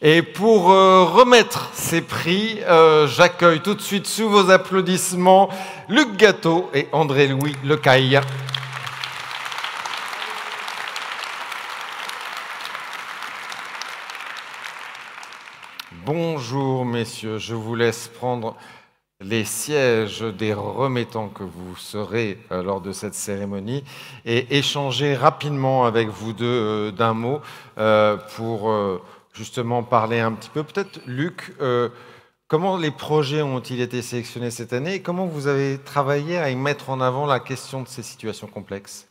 Et pour remettre ces prix, j'accueille tout de suite sous vos applaudissements Luc Gâteau et André-Louis Lecaille. Bonjour messieurs, je vous laisse prendre les sièges des remettants que vous serez lors de cette cérémonie et échanger rapidement avec vous deux d'un mot pour justement parler un petit peu. Peut-être Luc, comment les projets ont-ils été sélectionnés cette année et comment vous avez travaillé à y mettre en avant la question de ces situations complexes ?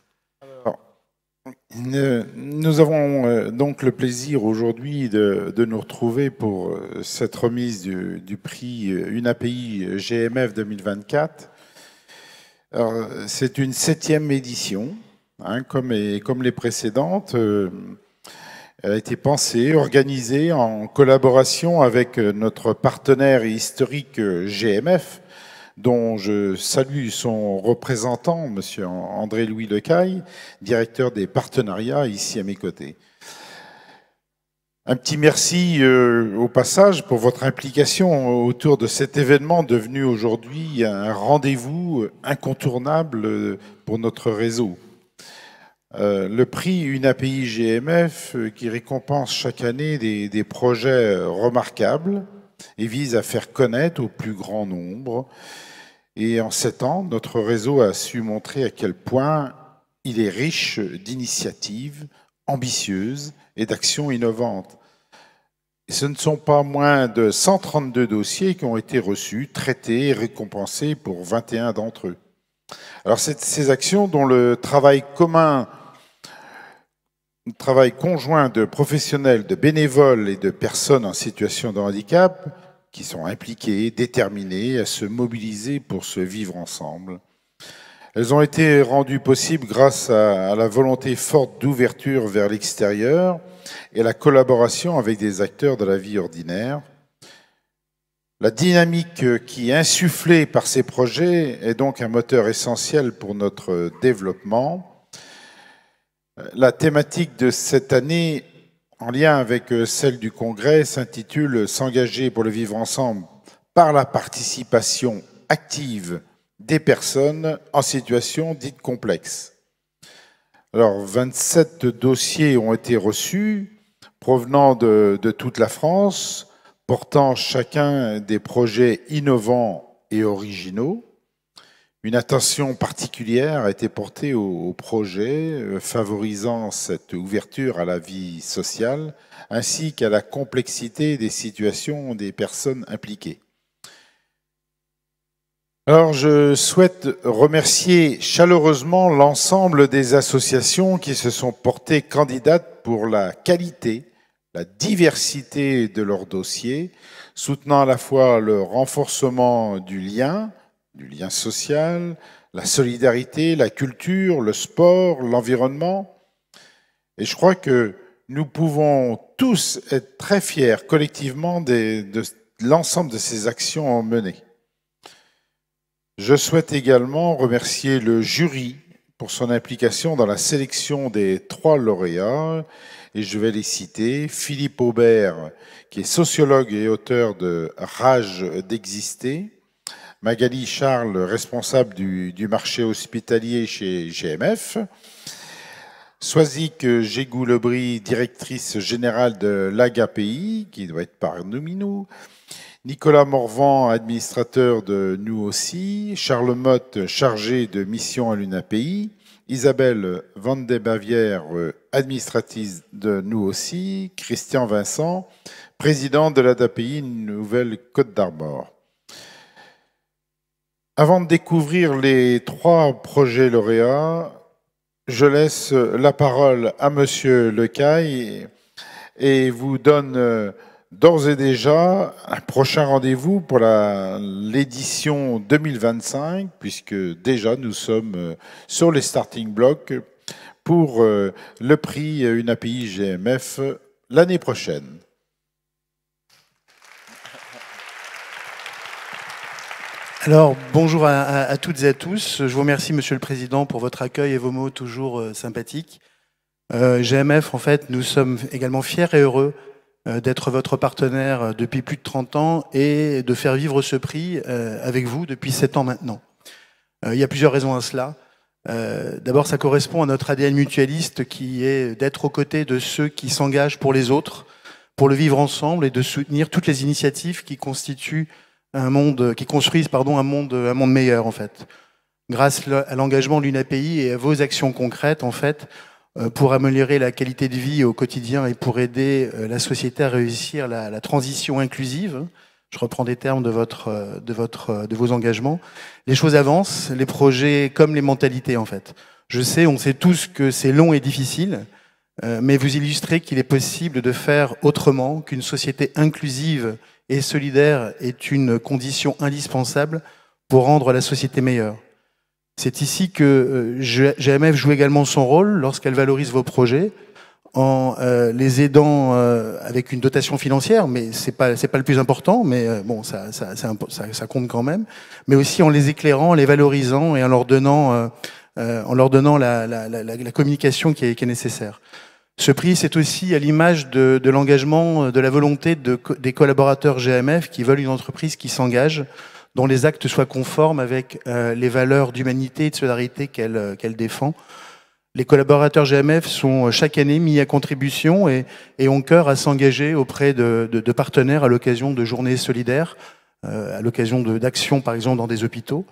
Nous avons donc le plaisir aujourd'hui de nous retrouver pour cette remise du prix Une API GMF 2024. C'est une 7e édition, hein, comme les précédentes. Elle a été pensée, organisée en collaboration avec notre partenaire historique GMF, dont je salue son représentant, M. André-Louis Lecaille, directeur des partenariats ici à mes côtés. Un petit merci au passage pour votre implication autour de cet événement devenu aujourd'hui un rendez-vous incontournable pour notre réseau. Le prix Une API GMF qui récompense chaque année des projets remarquables et vise à faire connaître au plus grand nombre. Et en 7 ans, notre réseau a su montrer à quel point il est riche d'initiatives ambitieuses et d'actions innovantes. Et ce ne sont pas moins de 132 dossiers qui ont été reçus, traités et récompensés pour 21 d'entre eux. Alors ces actions dont le travail conjoint de professionnels, de bénévoles et de personnes en situation de handicap qui sont impliqués, déterminés à se mobiliser pour se vivre ensemble. Elles ont été rendues possibles grâce à la volonté forte d'ouverture vers l'extérieur et la collaboration avec des acteurs de la vie ordinaire. La dynamique qui est insufflée par ces projets est donc un moteur essentiel pour notre développement. La thématique de cette année, en lien avec celle du Congrès, s'intitule « S'engager pour le vivre ensemble par la participation active des personnes en situation dite complexe ». Alors, 27 dossiers ont été reçus, provenant de toute la France, portant chacun des projets innovants et originaux. Une attention particulière a été portée aux projets favorisant cette ouverture à la vie sociale ainsi qu'à la complexité des situations des personnes impliquées. Alors, je souhaite remercier chaleureusement l'ensemble des associations qui se sont portées candidates pour la qualité, la diversité de leurs dossiers, soutenant à la fois le renforcement du lien social, la solidarité, la culture, le sport, l'environnement. Et je crois que nous pouvons tous être très fiers collectivement de l'ensemble de ces actions menées. Je souhaite également remercier le jury pour son implication dans la sélection des 3 lauréats. Et je vais les citer. Philippe Aubert, qui est sociologue et auteur de Rage d'exister. Magali Charles, responsable du marché hospitalier chez GMF. Soisic Gégou-Lebris, directrice générale de l'AGAPI, qui doit être parmi nous. Nicolas Morvan, administrateur de Nous aussi. Charles Motte, chargé de mission à l'UNAPI. Isabelle Van de Bavière, administratrice de Nous aussi. Christian Vincent, président de l'ADAPI Nouvelle-Côte d'Armor. Avant de découvrir les 3 projets lauréats, je laisse la parole à Monsieur Lecaille et vous donne d'ores et déjà un prochain rendez-vous pour l'édition 2025, puisque déjà nous sommes sur les starting blocks pour le prix Une API GMF l'année prochaine. Alors, bonjour à toutes et à tous. Je vous remercie, Monsieur le Président, pour votre accueil et vos mots toujours sympathiques. GMF, en fait, nous sommes également fiers et heureux d'être votre partenaire depuis plus de 30 ans et de faire vivre ce prix avec vous depuis 7 ans maintenant. Il y a plusieurs raisons à cela. D'abord, ça correspond à notre ADN mutualiste qui est d'être aux côtés de ceux qui s'engagent pour les autres, pour le vivre ensemble et de soutenir toutes les initiatives qui constituent qui construisent un monde meilleur en fait. Grâce à l'engagement de l'UNAPI et à vos actions concrètes en fait, pour améliorer la qualité de vie au quotidien et pour aider la société à réussir la transition inclusive. Je reprends des termes de vos engagements. Les choses avancent, les projets comme les mentalités en fait. On sait tous que c'est long et difficile, mais vous illustrez qu'il est possible de faire autrement, qu'une société inclusive et solidaire est une condition indispensable pour rendre la société meilleure. C'est ici que GMF joue également son rôle lorsqu'elle valorise vos projets en les aidant avec une dotation financière, mais c'est pas le plus important, mais bon ça compte quand même, mais aussi en les éclairant, en les valorisant et en leur donnant la communication qui est nécessaire. Ce prix, c'est aussi à l'image de l'engagement, de la volonté des collaborateurs GMF qui veulent une entreprise qui s'engage, dont les actes soient conformes avec les valeurs d'humanité et de solidarité qu'elle défend. Les collaborateurs GMF sont chaque année mis à contribution et ont cœur à s'engager auprès de partenaires à l'occasion de journées solidaires, à l'occasion d'actions par exemple dans des hôpitaux.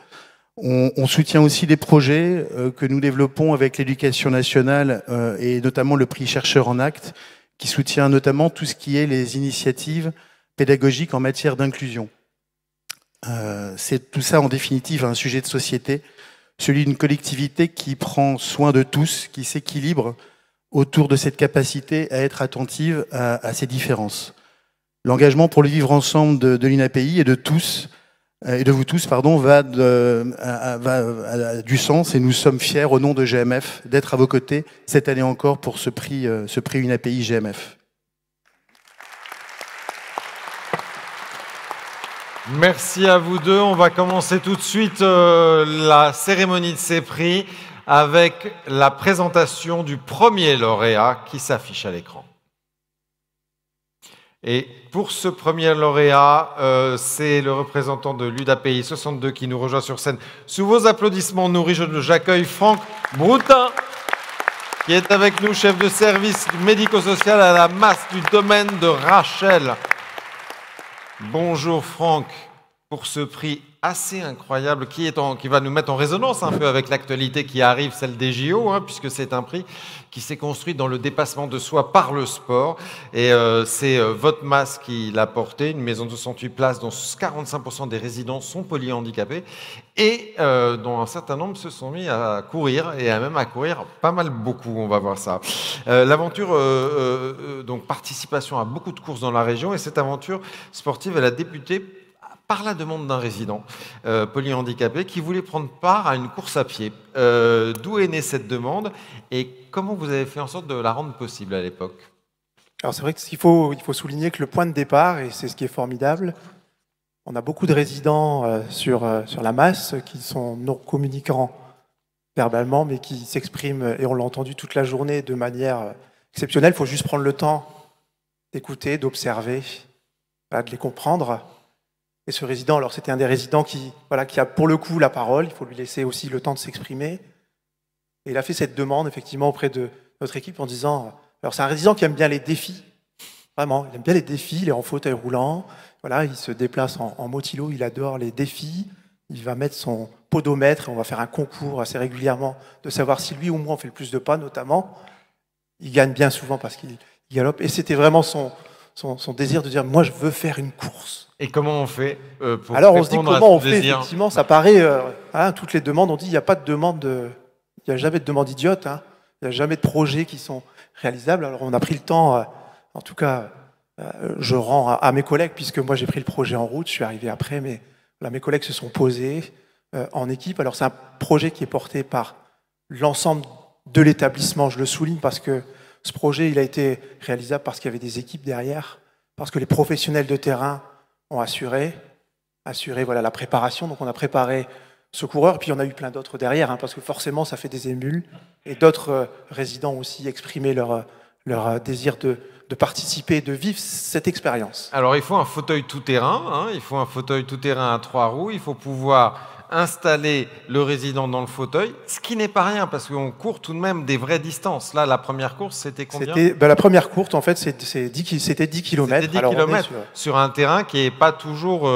On soutient aussi des projets que nous développons avec l'Éducation nationale et notamment le prix Chercheurs en Actes, qui soutient notamment tout ce qui est les initiatives pédagogiques en matière d'inclusion. C'est tout ça en définitive un sujet de société, celui d'une collectivité qui prend soin de tous, qui s'équilibre autour de cette capacité à être attentive à ces différences. L'engagement pour le vivre ensemble de l'UNAPI et de vous tous, va du sens et nous sommes fiers au nom de GMF d'être à vos côtés cette année encore pour ce prix UNAPI GMF. Merci à vous deux. On va commencer tout de suite la cérémonie de ces prix avec la présentation du premier lauréat qui s'affiche à l'écran. Et pour ce premier lauréat, c'est le représentant de l'UDAPI 62 qui nous rejoint sur scène. Sous vos applaudissements nourris, j'accueille Franck Broutin, qui est avec nous, chef de service médico-social à la masse du domaine de Rachel. Bonjour Franck, pour ce prix assez incroyable qui va nous mettre en résonance un peu avec l'actualité qui arrive, celle des JO, puisque c'est un prix qui s'est construit dans le dépassement de soi par le sport. Et c'est votre masse qui l'a porté, une maison de 68 places dont 45% des résidents sont polyhandicapés et dont un certain nombre se sont mis à courir et même à courir pas mal beaucoup, on va voir ça. L'aventure, donc participation à beaucoup de courses dans la région, et cette aventure sportive, elle a débuté par la demande d'un résident polyhandicapé qui voulait prendre part à une course à pied. D'où est née cette demande et comment vous avez fait en sorte de la rendre possible à l'époque? Alors c'est vrai qu'il faut souligner que le point de départ, et c'est ce qui est formidable, on a beaucoup de résidents sur la masse qui sont non communicants verbalement, mais qui s'expriment, et on l'a entendu toute la journée, de manière exceptionnelle. Il faut juste prendre le temps d'écouter, d'observer, de les comprendre. Et ce résident, alors c'était un des résidents qui a pour le coup la parole, il faut lui laisser aussi le temps de s'exprimer. Et il a fait cette demande effectivement auprès de notre équipe en disant, alors c'est un résident qui aime bien les défis, vraiment, il aime bien les défis, il est en fauteuil roulant, voilà, il se déplace en motilo, il adore les défis, il va mettre son podomètre et on va faire un concours assez régulièrement de savoir si lui ou moi on fait le plus de pas notamment. Il gagne bien souvent parce qu'il galope et c'était vraiment son désir de dire, moi je veux faire une course. Et comment on fait pour Alors on se dit comment on fait, effectivement, ça paraît, toutes les demandes, on dit il n'y a pas de demande, il n'y a jamais de demande idiote, il n'y a jamais de projets qui sont réalisables. Alors on a pris le temps, en tout cas, je rends à mes collègues, puisque moi j'ai pris le projet en route, je suis arrivé après, mais là, mes collègues se sont posés en équipe. Alors c'est un projet qui est porté par l'ensemble de l'établissement, je le souligne, parce que ce projet il a été réalisable parce qu'il y avait des équipes derrière, parce que les professionnels de terrain ont assuré la préparation. Donc on a préparé ce coureur, puis il y en a eu plein d'autres derrière, parce que forcément ça fait des émules, et d'autres résidents ont aussi exprimé leur leur désir de participer, de vivre cette expérience. Alors, il faut un fauteuil tout-terrain, hein, il faut un fauteuil tout-terrain à 3 roues, il faut pouvoir installer le résident dans le fauteuil, ce qui n'est pas rien, parce qu'on court tout de même des vraies distances. Là, la première course, c'était combien? La première course, en fait, c'était 10 km. C'était 10 km sur un terrain qui n'est pas toujours...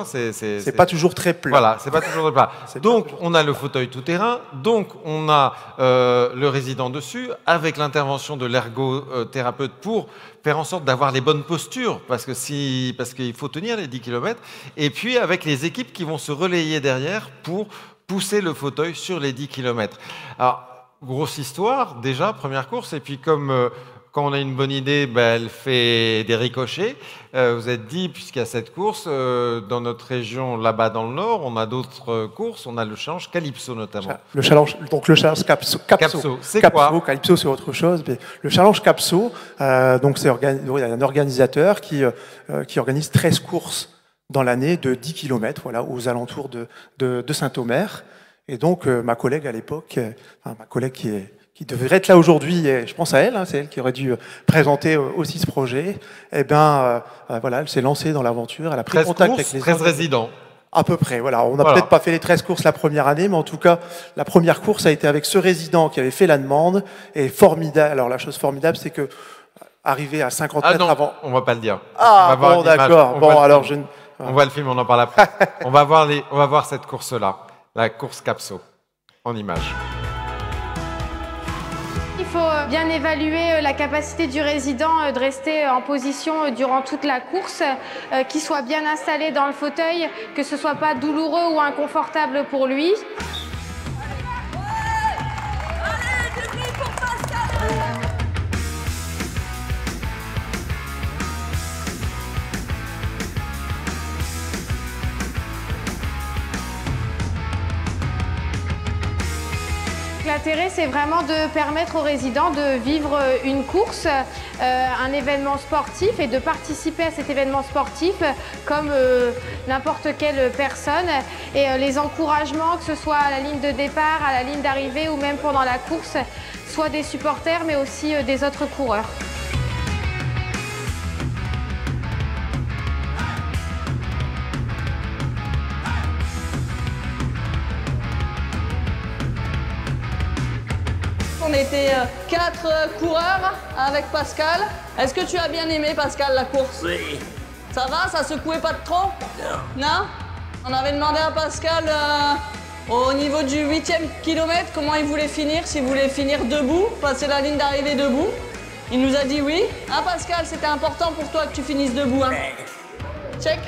c'est pas toujours très plat. Voilà, c'est pas toujours plat. Donc, on a le fauteuil tout-terrain, donc on a le résident dessus, avec l'intervention de l'ergothérapeute pour faire en sorte d'avoir les bonnes postures, parce qu'il faut tenir les 10 km, et puis avec les équipes qui vont se relayer derrière pour pousser le fauteuil sur les 10 km. Alors, grosse histoire, déjà, première course, et puis comme quand on a une bonne idée, elle fait des ricochets. Vous êtes dit, puisqu'il y a cette course, dans notre région, là-bas dans le Nord, on a d'autres courses, on a le challenge Calypso notamment. Le challenge Calypso. C'est quoi? Calypso, c'est autre chose. Mais le challenge Calypso, donc il y a un organisateur qui organise 13 courses dans l'année de 10 km, voilà, aux alentours de Saint-Omer. Et donc, ma collègue à l'époque, ma collègue qui devrait être là aujourd'hui, et je pense à elle, c'est elle qui aurait dû présenter aussi ce projet, voilà, elle s'est lancée dans l'aventure, elle a pris contact avec les 13 résidents. À peu près, voilà. On n'a peut-être pas fait les 13 courses la première année, mais en tout cas, la première course a été avec ce résident qui avait fait la demande, et formidable. Alors, la chose formidable, c'est que, arrivé à 50 mètres avant... on va pas le dire. Ah, bon, d'accord. Bon, alors on voit le film, on en parle après. on va voir cette course-là, la course Calypso, en images. Il faut bien évaluer la capacité du résident de rester en position durant toute la course, qu'il soit bien installé dans le fauteuil, que ce ne soit pas douloureux ou inconfortable pour lui. L'intérêt, c'est vraiment de permettre aux résidents de vivre une course, un événement sportif et de participer à cet événement sportif comme n'importe quelle personne. Et les encouragements, que ce soit à la ligne de départ, à la ligne d'arrivée ou même pendant la course, soit des supporters mais aussi des autres coureurs. On était 4 coureurs avec Pascal. Est-ce que tu as bien aimé, Pascal, la course? Oui. Ça va? Ça secouait pas de trop? Non. On avait demandé à Pascal au niveau du 8e kilomètre comment il voulait finir, s'il voulait finir debout, passer la ligne d'arrivée debout. Il nous a dit oui. Hein, Pascal, c'était important pour toi que tu finisses debout, hein? Check.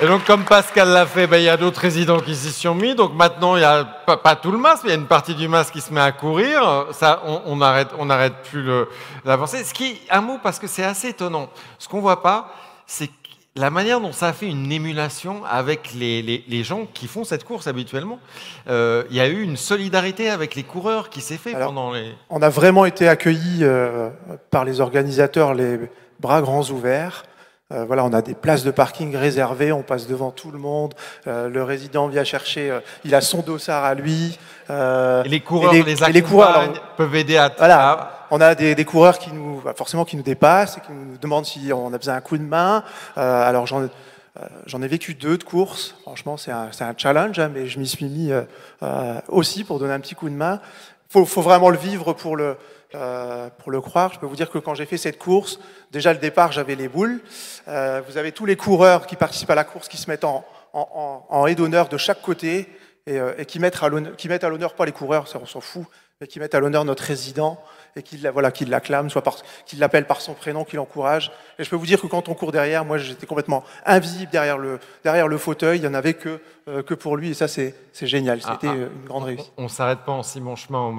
Et donc, comme Pascal l'a fait, il y a d'autres résidents qui s'y sont mis. Donc maintenant, il n'y a pas tout le masque, mais il y a une partie du masque qui se met à courir. Ça, on n'arrête plus l'avancer. Un mot, parce que c'est assez étonnant. Ce qu'on ne voit pas, c'est la manière dont ça a fait une émulation avec les gens qui font cette course habituellement. Il y a eu une solidarité avec les coureurs qui s'est fait pendant les... On a vraiment été accueillis par les organisateurs, les bras grands ouverts. Voilà, on a des places de parking réservées, on passe devant tout le monde. Le résident vient chercher, il a son dossard à lui. Et les coureurs, les coureurs peuvent aider à... Voilà, on a des coureurs qui nous dépassent et qui nous demandent si on a besoin d'un coup de main. Alors j'en ai vécu 2 de courses. Franchement, c'est un challenge, hein, mais je m'y suis mis aussi pour donner un petit coup de main. Faut vraiment le vivre pour le croire. Je peux vous dire que quand j'ai fait cette course, déjà le départ, j'avais les boules. Vous avez tous les coureurs qui participent à la course qui se mettent en haie d'honneur de chaque côté et qui mettent à l'honneur, pas les coureurs, ça on s'en fout, mais qui mettent à l'honneur notre résident et qui l'acclament, qui l'appellent par son prénom, qui l'encouragent. Et je peux vous dire que quand on court derrière, moi j'étais complètement invisible derrière le fauteuil, il n'y en avait que pour lui, et ça c'est génial, c'était une grande réussite. On ne s'arrête pas en si bon chemin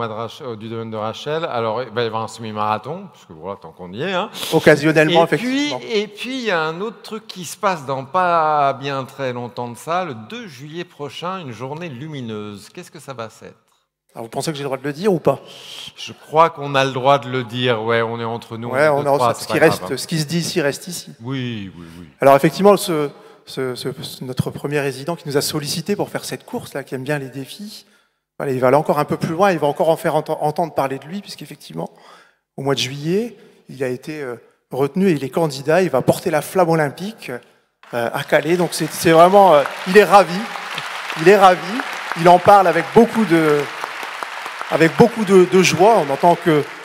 du domaine de Rachel, alors il va y avoir un semi-marathon, puisque voilà, tant qu'on y est. Hein. Occasionnellement, effectivement. Et puis il y a un autre truc qui se passe dans pas bien très longtemps de ça, le 2 juillet prochain, une journée lumineuse. Qu'est-ce que ça va être ? Alors, vous pensez que j'ai le droit de le dire ou pas? Je crois qu'on a le droit de le dire. Ouais, on est entre nous. Ouais, on est deux, trois, c'est pas grave, hein. ce qui se dit ici reste ici. Oui, oui, oui. Alors effectivement, notre premier résident qui nous a sollicité pour faire cette course-là, qui aime bien les défis, voilà, il va aller encore un peu plus loin, il va encore en faire entendre parler de lui, puisqu'effectivement, au mois de juillet, il a été retenu et il est candidat, il va porter la flamme olympique à Calais. Donc c'est vraiment, il est ravi, il en parle avec beaucoup de joie, on n'entend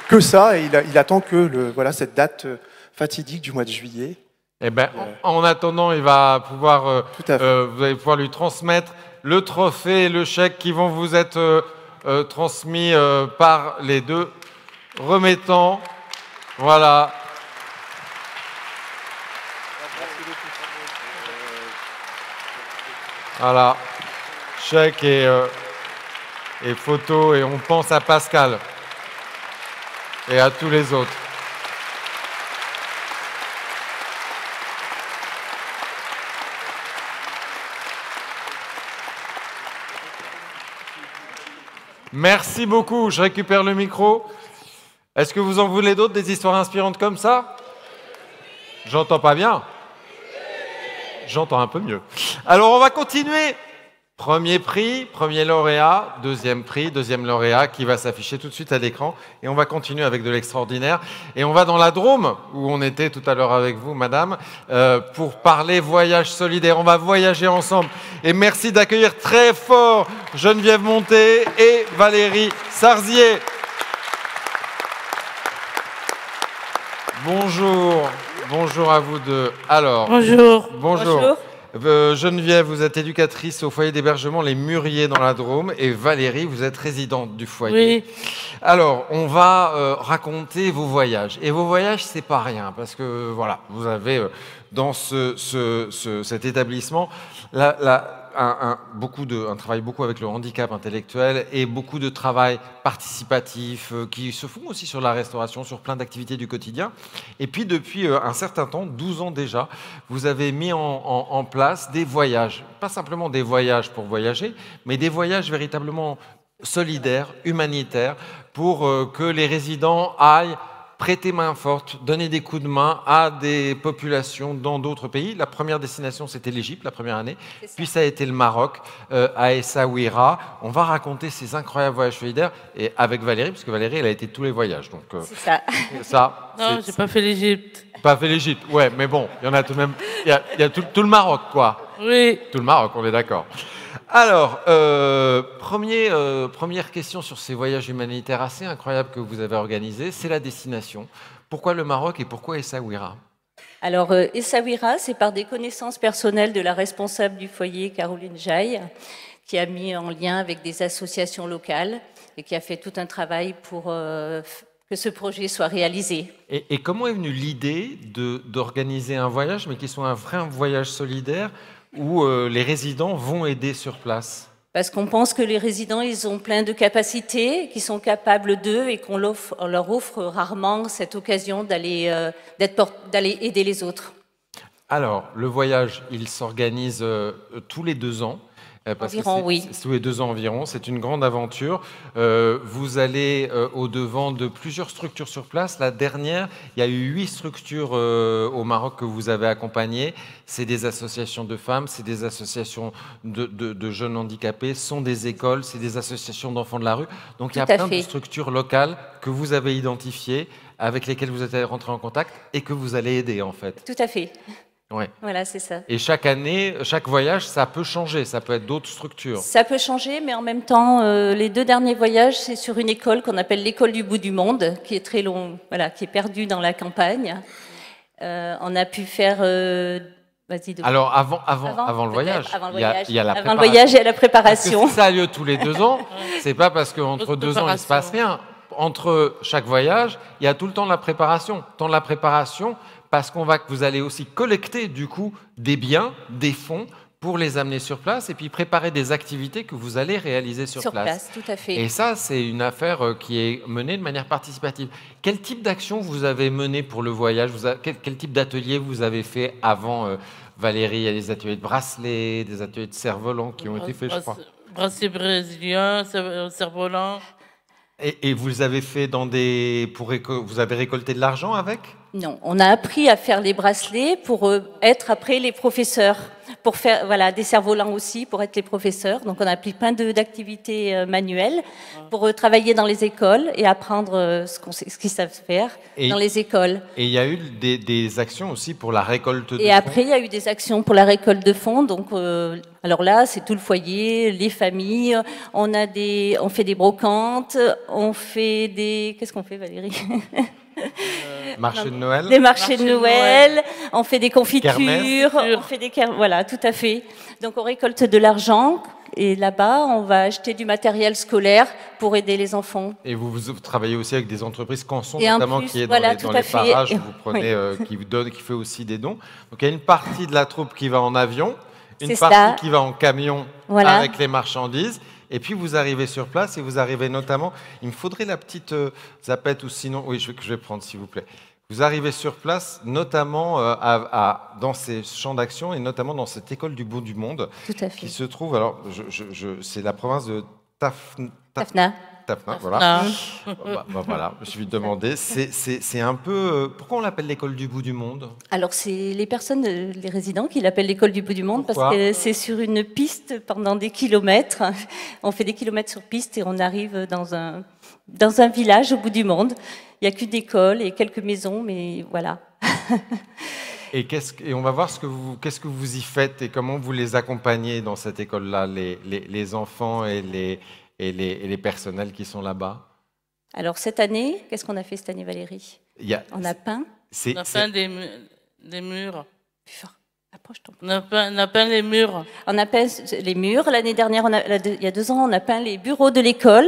que ça, et il attend que cette date fatidique du mois de juillet. Eh ben, en attendant, il va pouvoir, Tout à fait. vous allez pouvoir lui transmettre le trophée et le chèque qui vont vous être transmis par les deux remettants. Voilà. Voilà. Chèque et photo, et on pense à Pascal et à tous les autres. Merci beaucoup, je récupère le micro. Est-ce que vous en voulez d'autres, des histoires inspirantes comme ça? J'entends pas bien. J'entends un peu mieux. Alors on va continuer. Premier prix, premier lauréat, deuxième prix, deuxième lauréat qui va s'afficher tout de suite à l'écran. Et on va continuer avec de l'extraordinaire. Et on va dans la Drôme, où on était tout à l'heure avec vous, madame, pour parler voyage solidaire. On va voyager ensemble. Et merci d'accueillir très fort Geneviève Monté et Valérie Sarzier. Bonjour, bonjour à vous deux. Alors, bonjour. Bonjour. Geneviève, vous êtes éducatrice au foyer d'hébergement Les Mûriers dans la Drôme, et Valérie, vous êtes résidente du foyer. Oui. Alors, on va raconter vos voyages. Et vos voyages, c'est pas rien, parce que voilà, vous avez dans cet établissement un travail beaucoup avec le handicap intellectuel et beaucoup de travail participatif qui se font aussi sur la restauration, sur plein d'activités du quotidien. Et puis depuis un certain temps, 12 ans déjà, vous avez mis en place des voyages, pas simplement des voyages pour voyager, mais des voyages véritablement solidaires, humanitaires, pour que les résidents aillent prêter main forte, donner des coups de main à des populations dans d'autres pays. La première destination, c'était l'Égypte, la première année. Puis ça a été le Maroc, à Essaouira. On va raconter ces incroyables voyages solidaires, et avec Valérie, parce que Valérie, elle a été tous les voyages. Donc, c'est ça. Non, j'ai pas fait l'Égypte. Pas fait l'Égypte, ouais, mais bon, il y en a tout de même. Il y a tout le Maroc, quoi. Oui. Tout le Maroc, on est d'accord. Alors, première question sur ces voyages humanitaires assez incroyables que vous avez organisés, c'est la destination. Pourquoi le Maroc et pourquoi Essaouira? Alors, Essaouira, c'est par des connaissances personnelles de la responsable du foyer, Caroline Jaille, qui a mis en lien avec des associations locales et qui a fait tout un travail pour que ce projet soit réalisé. Et comment est venue l'idée d'organiser un voyage, mais qui soit un vrai voyage solidaire, où les résidents vont aider sur place? Parce qu'on pense que les résidents, ils ont plein de capacités, qu'ils sont capables d'eux, et qu'on leur offre rarement cette occasion d'aller aider les autres. Alors, le voyage, il s'organise tous les 2 ans. Environ, oui. Tous les 2 ans environ, c'est une grande aventure. Vous allez au-devant de plusieurs structures sur place. La dernière, il y a eu 8 structures au Maroc que vous avez accompagnées. C'est des associations de femmes, c'est des associations de jeunes handicapés, ce sont des écoles, c'est des associations d'enfants de la rue. Donc il y a plein de structures locales que vous avez identifiées, avec lesquelles vous êtes rentrés en contact et que vous allez aider en fait. Tout à fait. Ouais. Voilà, c'est ça. Et chaque année, chaque voyage, ça peut changer, ça peut être d'autres structures. Ça peut changer, mais en même temps, les 2 derniers voyages, c'est sur une école qu'on appelle l'école du bout du monde, qui est très long, voilà, qui est perdue dans la campagne. On a pu faire... Alors, avant le voyage, il y a la préparation. Avant le voyage et la préparation. Parce que si ça a lieu tous les 2 ans, c'est pas parce qu'entre 2 ans, il ne se passe rien. Entre chaque voyage, il y a tout le temps de la préparation. Temps de la préparation, parce vous allez aussi collecter du coup des biens, des fonds pour les amener sur place et puis préparer des activités que vous allez réaliser sur place. Tout à fait. Et ça, c'est une affaire qui est menée de manière participative. Quel type d'action vous avez mené pour le voyage? Quel type d'atelier vous avez fait avant Valérie? Il y a des ateliers de bracelets, des ateliers de cerfs-volants qui ont été faits, je crois. Bracelet brésilien, cerf-volant. Et vous avez fait dans des... vous avez récolté de l'argent avec? Non, on a appris à faire les bracelets pour être après les professeurs, pour faire voilà, des cerfs-volants aussi, pour être les professeurs. Donc on a appris plein d'activités manuelles pour travailler dans les écoles et apprendre ce qu'ils savent faire dans les écoles. Et il y a eu des actions aussi pour la récolte de fonds. Et après, il y a eu des actions pour la récolte de fonds. Donc, alors là, c'est tout le foyer, les familles. On fait des brocantes, on fait des... Qu'est-ce qu'on fait, Valérie? Marché de Noël. Des marchés de Noël, on fait des confitures, Kermesse. on fait voilà, tout à fait. Donc on récolte de l'argent et là-bas, on va acheter du matériel scolaire pour aider les enfants. Et vous travaillez aussi avec des entreprises Canson, Et notamment plus, qui est voilà, dans les parages, vous prenez, oui. qui vous donne, qui fait aussi des dons. Donc il y a une partie de la troupe qui va en avion, une C'est partie qui va en camion Voilà. avec les marchandises. Et puis vous arrivez sur place et vous arrivez notamment, il me faudrait la petite zapette ou sinon, oui, je vais prendre s'il vous plaît. Vous arrivez sur place notamment dans ces champs d'action et notamment dans cette école du bout du monde. Tout à fait. Qui se trouve, alors c'est la province de Tafna. Tafna, voilà. Voilà, je me suis demandé. C'est un peu... pourquoi on l'appelle l'école du bout du monde? Alors, c'est les personnes, les résidents qui l'appellent l'école du bout du monde. Pourquoi? Parce que c'est sur une piste pendant des kilomètres. On fait des kilomètres sur piste et on arrive dans un village au bout du monde. Il n'y a qu'une école et quelques maisons, mais voilà. Et on va voir qu'est-ce que vous y faites et comment vous les accompagnez dans cette école-là, les enfants et les personnels qui sont là-bas. Alors cette année, qu'est-ce qu'on a fait cette année, Valérie? On a peint. On a peint des murs. Plus fort. Approche-toi. On a peint les murs. On a peint les murs. L'année dernière, il y a 2 ans, on a peint les bureaux de l'école.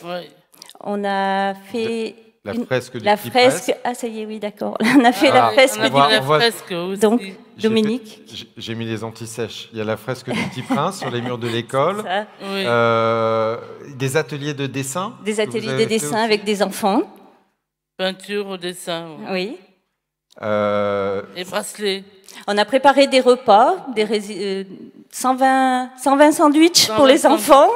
Oui. On a fait... La fresque du La Petit fresque, Prince. ah ça y est, oui, d'accord. On a fait la fresque on a du... fait la fresque aussi. Donc, Dominique. J'ai mis les anti-sèches. Il y a la fresque du Petit Prince sur les murs de l'école. Oui. Des ateliers de dessin. Des ateliers de dessin avec des enfants. Peinture au dessin. Oui. Et bracelets. On a préparé des repas, 120 sandwichs pour les enfants.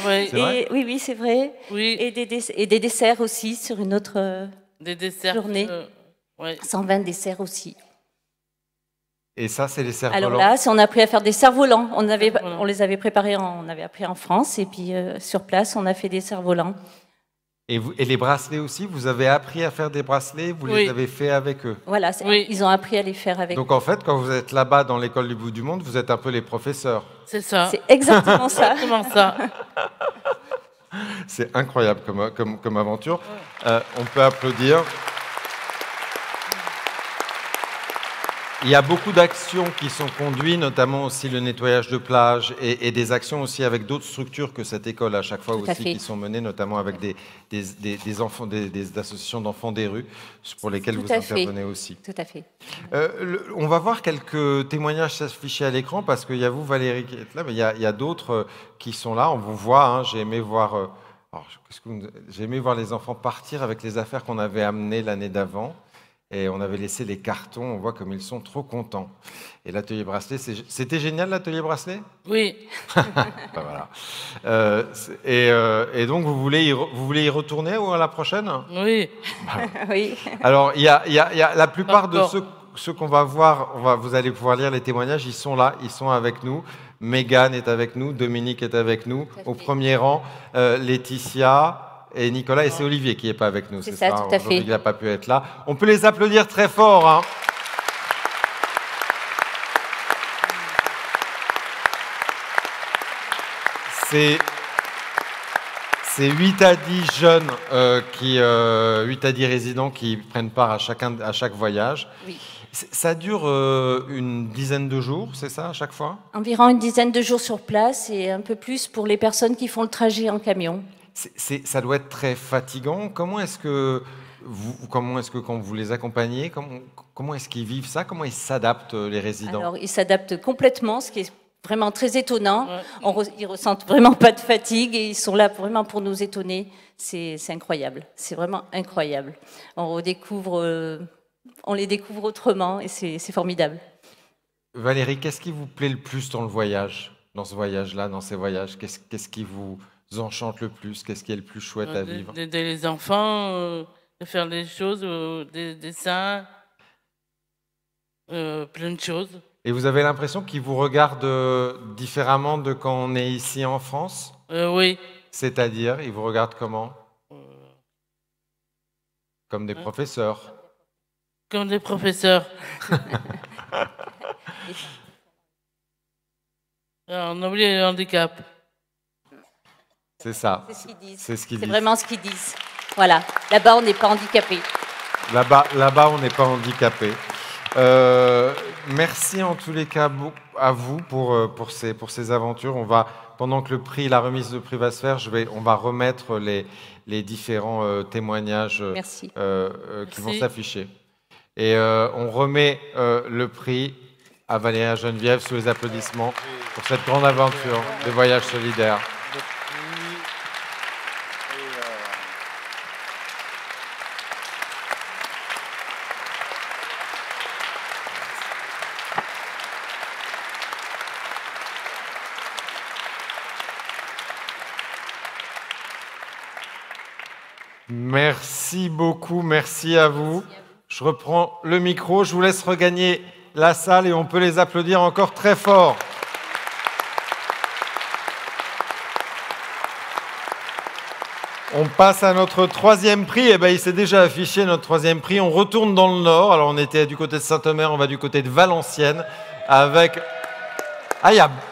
Oui. Oui, c'est vrai. Oui. Et des desserts aussi sur une autre journée. Ouais. 120 desserts aussi. Et ça, c'est les cerfs-volants. Alors là, on a appris à faire des cerfs-volants. On les avait préparés, on avait appris en France. Et puis sur place, on a fait des cerfs-volants. Et les bracelets aussi, vous avez appris à faire des bracelets, vous les avez fait avec eux. Voilà, ils ont appris à les faire avec eux. Donc en fait, quand vous êtes là-bas dans l'école du bout du monde, vous êtes un peu les professeurs. C'est ça. C'est exactement ça. Exactement ça. C'est incroyable comme aventure. On peut applaudir. Il y a beaucoup d'actions qui sont conduites, notamment aussi le nettoyage de plage et des actions aussi avec d'autres structures que cette école à chaque fois aussi qui sont menées, notamment avec des enfants, des associations d'enfants des rues pour lesquelles vous intervenez aussi. Tout à fait. On va voir quelques témoignages s'afficher à l'écran parce qu'il y a vous, Valérie, qui êtes là, mais il y a d'autres qui sont là. On vous voit, hein, j'ai aimé voir les enfants partir avec les affaires qu'on avait amenées l'année d'avant. Et on avait laissé les cartons, on voit comme ils sont trop contents. Et l'atelier bracelet, c'était génial l'atelier bracelet? Oui. Voilà. Et donc vous voulez y retourner ou à la prochaine? Oui. Oui. Alors il y a la plupart de ceux qu'on va voir, vous allez pouvoir lire les témoignages, ils sont là, ils sont avec nous. Mégane est avec nous, Dominique est avec nous, au premier rang, Laetitia. Et Nicolas, et c'est Olivier qui n'est pas avec nous, c'est ça? Tout à fait. Il n'a pas pu être là. On peut les applaudir très fort. Hein. C'est 8 à 10 jeunes, 8 à 10 résidents qui prennent part à chaque voyage. Oui. Ça dure une dizaine de jours, c'est ça, à chaque fois? Environ une dizaine de jours sur place et un peu plus pour les personnes qui font le trajet en camion. Ça doit être très fatigant. Comment est-ce que quand vous les accompagnez, comment est-ce qu'ils vivent ça? Comment ils s'adaptent, les résidents? Alors, ils s'adaptent complètement, ce qui est vraiment très étonnant. Ouais. Ils ressentent vraiment pas de fatigue et ils sont là vraiment pour nous étonner. C'est incroyable. C'est vraiment incroyable. On les découvre autrement et c'est formidable. Valérie, qu'est-ce qui vous plaît le plus dans le voyage? dans ce voyage-là, dans ces voyages? Qu'est-ce qui vous enchante le plus? Qu'est-ce qui est le plus chouette à vivre? D'aider les enfants, de faire des choses, des dessins, plein de choses. Et vous avez l'impression qu'ils vous regardent différemment de quand on est ici en France? Oui. C'est-à-dire, ils vous regardent comment? Comme des professeurs. Comme des professeurs. On oublie le handicap. C'est ça. C'est ce qu'ils disent. C'est ce qu'ils C'est disent. vraiment ce qu'ils disent. Voilà. Là-bas, on n'est pas handicapé. Là-bas, on n'est pas handicapé. Merci en tous les cas à vous pour ces aventures. On va, pendant que la remise de prix va se faire, on va remettre les différents témoignages qui vont s'afficher. Et on remet le prix à Valérie Geneviève sous les applaudissements pour cette grande aventure de voyage solidaire. Merci beaucoup, merci à vous. Je reprends le micro, je vous laisse regagner la salle et on peut les applaudir encore très fort. On passe à notre troisième prix. Eh ben, il s'est déjà affiché notre troisième prix. On retourne dans le nord. Alors on était du côté de Saint-Omer, on va du côté de Valenciennes avec...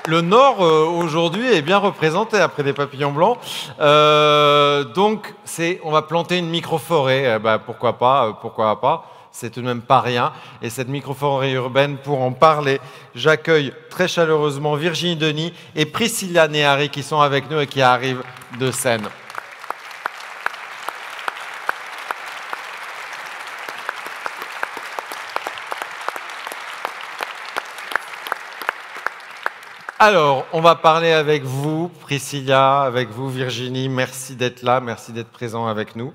le Nord aujourd'hui est bien représenté après des papillons blancs. Donc, on va planter une microforêt. Pourquoi pas. C'est tout de même pas rien. Et cette microforêt urbaine, pour en parler, j'accueille très chaleureusement Virginie Denis et Priscilla Néhari qui sont avec nous et qui arrivent de Seine. Alors, on va parler avec vous, Priscilla, avec vous, Virginie. Merci d'être là, merci d'être présent avec nous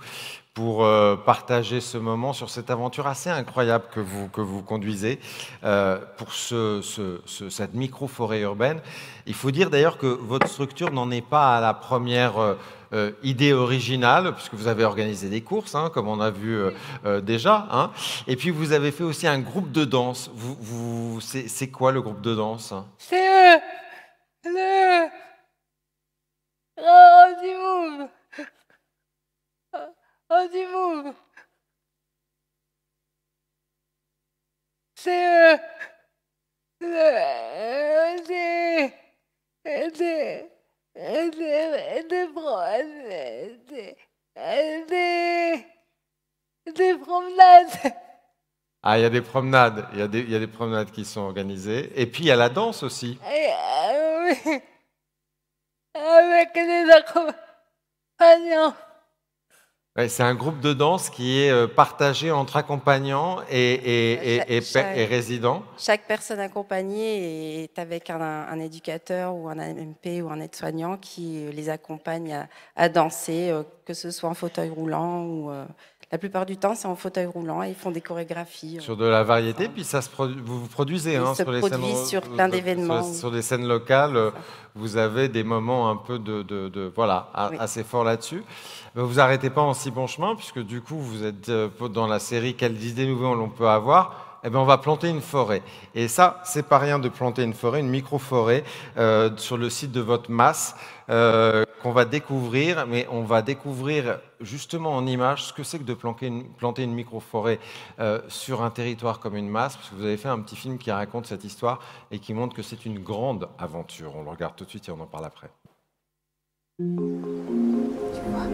pour partager ce moment sur cette aventure assez incroyable que vous conduisez pour cette micro-forêt urbaine. Il faut dire d'ailleurs que votre structure n'en est pas à la première idée originale, puisque vous avez organisé des courses, hein, comme on a vu déjà. Hein. Et puis, vous avez fait aussi un groupe de danse. C'est quoi le groupe de danse? C'est le rendez-vous. Rendez-vous. C'est des promenades. Ah, il y a des promenades. Il y a des promenades qui sont organisées. Et puis, il y a la danse aussi. Oui. Avec des accompagnants. Ouais, c'est un groupe de danse qui est partagé entre accompagnants et résidents. Chaque personne accompagnée est avec un éducateur ou un AMP ou un aide-soignant qui les accompagne à danser, que ce soit en fauteuil roulant ou... La plupart du temps, c'est en fauteuil roulant et ils font des chorégraphies. Sur de la variété, puis vous produisez hein, sur les scènes, sur plein d'événements. Sur des scènes locales, vous avez des moments un peu voilà, assez forts là-dessus. Vous n'arrêtez pas en si bon chemin, puisque du coup, vous êtes dans la série « Quelles idées nouvelles on peut avoir ?» Eh bien, on va planter une forêt. Et ça, c'est pas rien de planter une forêt, une micro-forêt, sur le site de votre MAS, qu'on va découvrir, mais on va découvrir justement en images ce que c'est que de planter une micro-forêt sur un territoire comme une MAS, parce que vous avez fait un petit film qui raconte cette histoire et qui montre que c'est une grande aventure. On le regarde tout de suite et on en parle après. Tu vois.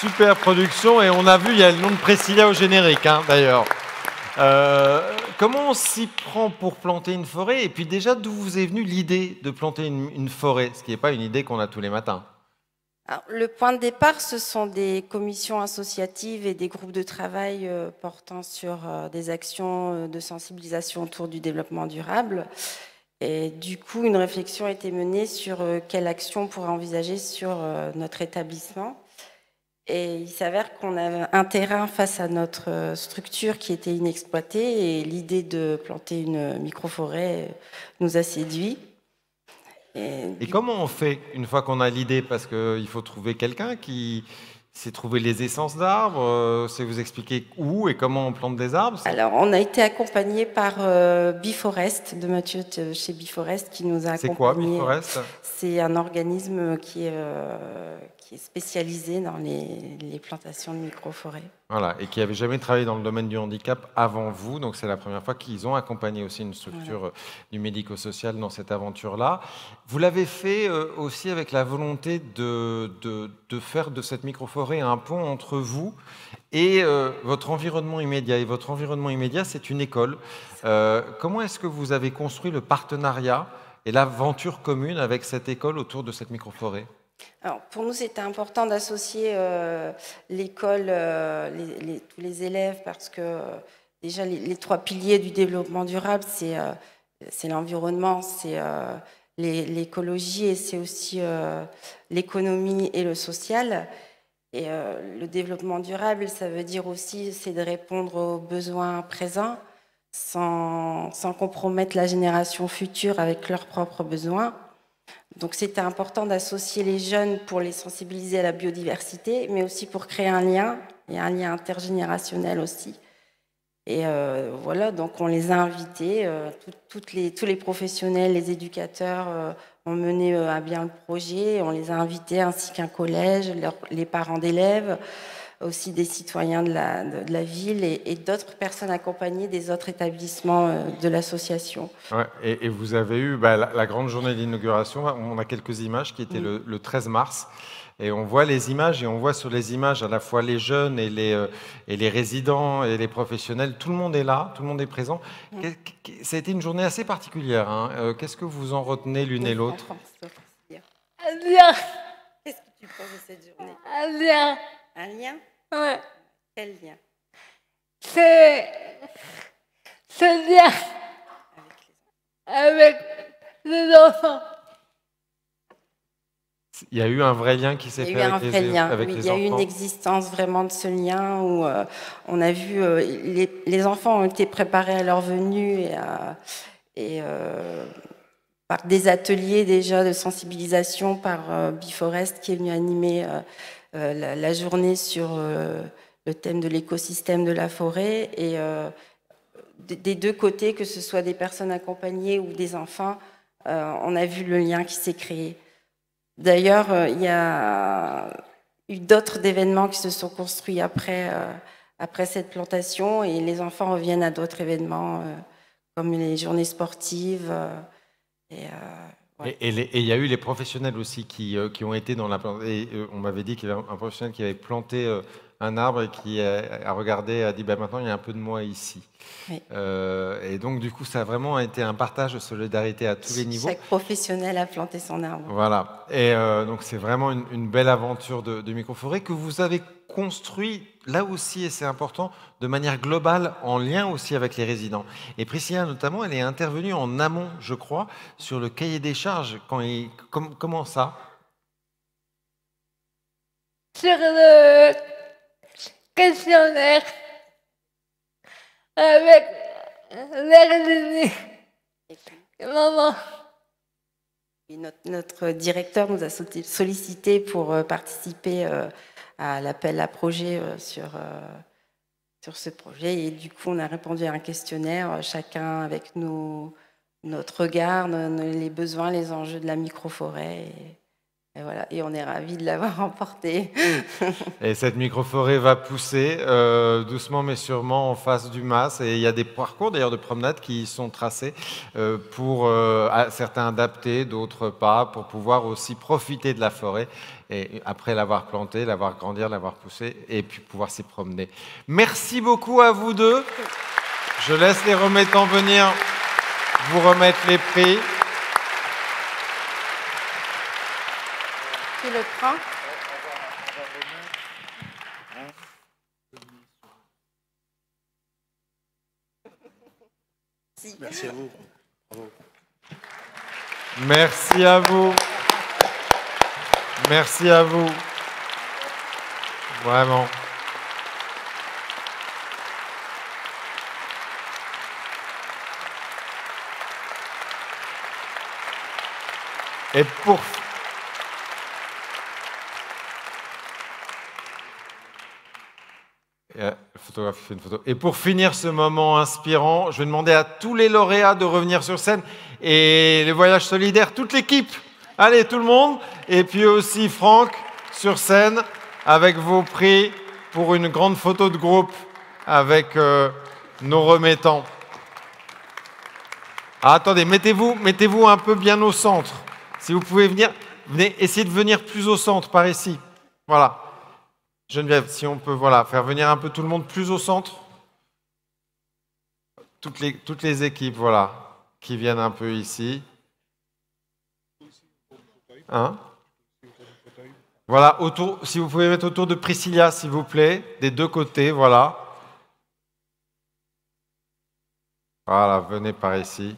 Super production, et on a vu, il y a le nom de Priscilla au générique, hein, d'ailleurs. Comment on s'y prend pour planter une forêt? Et puis déjà, d'où vous est venue l'idée de planter une forêt? Ce qui n'est pas une idée qu'on a tous les matins. Alors, le point de départ, ce sont des commissions associatives et des groupes de travail portant sur des actions de sensibilisation autour du développement durable. Et du coup, une réflexion a été menée sur quelle action on pourrait envisager sur notre établissement. Et il s'avère qu'on a un terrain face à notre structure qui était inexploitée, et l'idée de planter une microforêt nous a séduits. Et comment on fait une fois qu'on a l'idée? Parce qu'il faut trouver quelqu'un qui sait trouver les essences d'arbres, sait vous expliquer où et comment on plante des arbres. Alors, on a été accompagné par Biforest, de Mathieu chez Biforest, qui nous a accompagnés. C'est quoi Biforest? C'est un organisme qui est spécialisé dans les plantations de microforêts. Voilà, et qui n'avait jamais travaillé dans le domaine du handicap avant vous, donc c'est la première fois qu'ils ont accompagné aussi une structure du médico-social dans cette aventure-là. Vous l'avez fait aussi avec la volonté de faire de cette microforêt un pont entre vous et votre environnement immédiat. Et votre environnement immédiat, c'est une école. Comment est-ce que vous avez construit le partenariat et l'aventure commune avec cette école autour de cette microforêt? Alors, pour nous, c'était important d'associer l'école, tous les élèves, parce que déjà, les trois piliers du développement durable, c'est l'environnement, c'est l'écologie, et c'est aussi l'économie et le social. Et le développement durable, ça veut dire aussi, c'est de répondre aux besoins présents sans compromettre la génération future avec leurs propres besoins. Donc c'était important d'associer les jeunes pour les sensibiliser à la biodiversité, mais aussi pour créer un lien, et un lien intergénérationnel aussi. Et voilà, donc on les a invités, tous les professionnels, les éducateurs ont mené à bien le projet, on les a invités, ainsi qu'un collège, les parents d'élèves, aussi des citoyens de la ville et d'autres personnes accompagnées des autres établissements de l'association. Ouais, et vous avez eu la grande journée d'inauguration, on a quelques images qui étaient le 13 mars, et on voit les images, et on voit sur les images à la fois les jeunes et les résidents et les professionnels, tout le monde est là, tout le monde est présent. Ça a été une journée assez particulière, hein. Qu'est-ce que vous en retenez l'une et l'autre? Un lien. Qu'est-ce que tu penses de cette journée? Un lien. Un lien? Ouais. Quel lien? C'est lien avec les enfants. Il y a eu un vrai lien qui s'est fait avec les enfants. Il y a eu une existence vraiment de ce lien où on a vu les enfants ont été préparés à leur venue et par des ateliers déjà de sensibilisation par Biforest qui est venu animer la journée sur le thème de l'écosystème de la forêt, et des deux côtés, que ce soit des personnes accompagnées ou des enfants, on a vu le lien qui s'est créé. D'ailleurs, il y a eu d'autres événements qui se sont construits après cette plantation, et les enfants reviennent à d'autres événements comme les journées sportives. Et il y a eu les professionnels aussi qui ont été dans la plantation. Et on m'avait dit qu'il y avait un professionnel qui avait planté un arbre et qui a regardé et a dit maintenant il y a un peu de moi ici. Oui. Et donc du coup ça a vraiment été un partage de solidarité à tous les niveaux. Chaque professionnel a planté son arbre. Voilà. Et donc c'est vraiment une belle aventure de microforêt que vous avez construit là aussi, et c'est important, de manière globale, en lien aussi avec les résidents. Et Priscilla notamment, elle est intervenue en amont, je crois, sur le cahier des charges. Comment ça? Sur le questionnaire avec les résidents. Maman. Et notre directeur nous a sollicité pour participer à l'appel à projet sur ce projet. Et du coup, on a répondu à un questionnaire, chacun avec notre regard, les besoins, les enjeux de la microforêt. Et voilà, et on est ravis de l'avoir remporté. Et cette microforêt va pousser doucement mais sûrement en face du mas. Et il y a des parcours d'ailleurs de promenade qui sont tracés pour certains adaptés, d'autres pas, pour pouvoir aussi profiter de la forêt. Et après l'avoir plantée, l'avoir grandir, l'avoir poussée, et puis pouvoir s'y promener. Merci beaucoup à vous deux. Je laisse les remettants venir vous remettre les prix. Tu le prends? Merci à vous. Bravo. Merci à vous. Merci à vous. Vraiment. Et pour... Le photographe fait une photo. Et pour finir ce moment inspirant, je vais demander à tous les lauréats de revenir sur scène et les voyages solidaires, toute l'équipe. Allez, tout le monde. Et puis aussi Franck sur scène avec vos prix pour une grande photo de groupe avec nos remettants. Ah, attendez, mettez-vous un peu bien au centre. Si vous pouvez venir, venez, essayez de venir plus au centre, par ici. Voilà. Geneviève, si on peut faire venir un peu tout le monde plus au centre. Toutes les équipes, voilà, qui viennent un peu ici. Hein? Voilà, autour, si vous pouvez mettre autour de Priscilla, s'il vous plaît, des deux côtés, voilà. Voilà, venez par ici.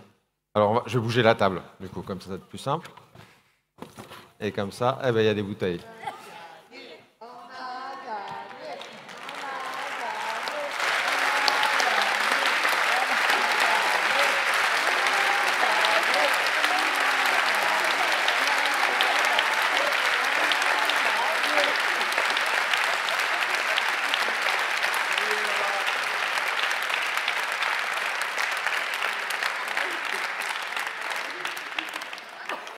Alors, je vais bouger la table, du coup, comme ça, ça va être plus simple. Et comme ça, eh ben, il y a des bouteilles.